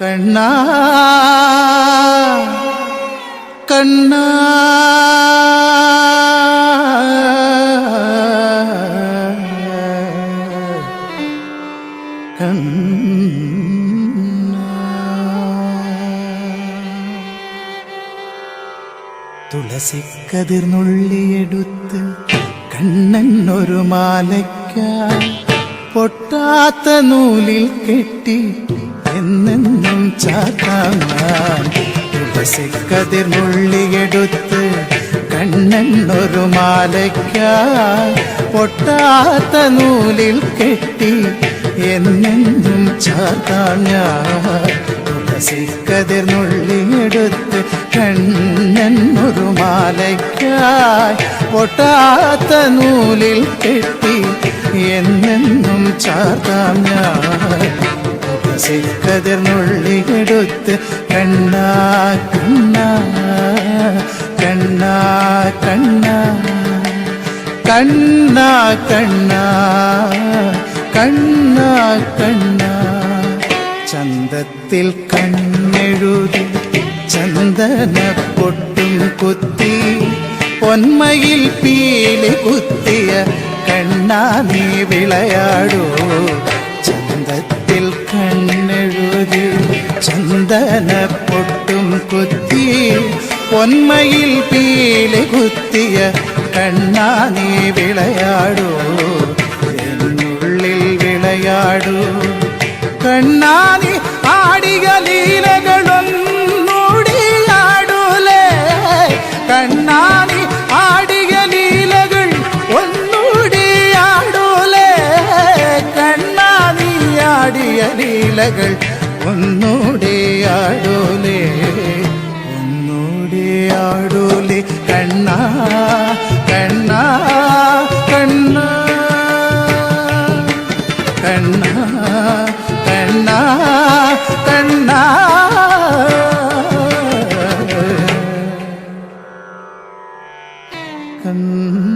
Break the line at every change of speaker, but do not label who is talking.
കണ്ണാ കണ്ണാ തുളസിക്കതിർന്നുള്ളിയെടുത്ത് കണ്ണനൊരു മാലയ്ക്കായി പൊട്ടാത്ത നൂലിൽ കെട്ടി എന്നെന്നും ചാത്താൻ. തുളസിക്കതിർന്നുള്ളിയെടുത്ത് കണ്ണനൊരു മാലയ്ക്കായി പൊട്ടാത്ത നൂലിൽ കെട്ടി എന്നെന്നും ചാത്താൻ. തുളസിക്കതിർന്നുള്ളിയെടുത്ത് കണ്ണനൊരു മാലയ്ക്കായി പൊട്ടാത്ത നൂലിൽ കെട്ടി എന്നെന്നും ചാർത്താം ഞാൻ. തുളസിക്കതിർന്നുള്ളിയെടുത്ത് കണ്ണാ കണ്ണാ കണ്ണാ കണ്ണാ കണ്ണാ കണ്ണാ കണ്ണാ കണ്ണാ. ചന്തത്തിൽ കണ്ണെഴുതി ചന്ദന പൊട്ടും കുത്തി പൊന്മയിൽ പീലി കുത്തിയ കണ്ണാ നീ വിളയാടൂ. ചന്തത്തിൽ കണ്ണെഴുതി ചന്ദന പൊട്ടും കുത്തി പൊന്മയിൽ പീലി കുത്തിയ കണ്ണാ നീ വിളയാടൂ. എന്നുള്ളിൽ വിളയാടൂ കണ്ണാ നീ. ആടിയ ലീലകളൊന്നൂടിയാടൂലേ കണ്ണാ നീ. ആടിയ ലീലകൾ ഒന്നൂടിയാടൂലേ കണ്ണാ നീ. ആടിയ ലീലകൾ ഒന്നൂടിയാടൂലേ ഒന്നൂടിയാടൂലേ കണ്ണാ കണ്ണാ കണ്ണാ കണ്ണാ കണ്ണാ കണ്ണാ. കണ്ണാ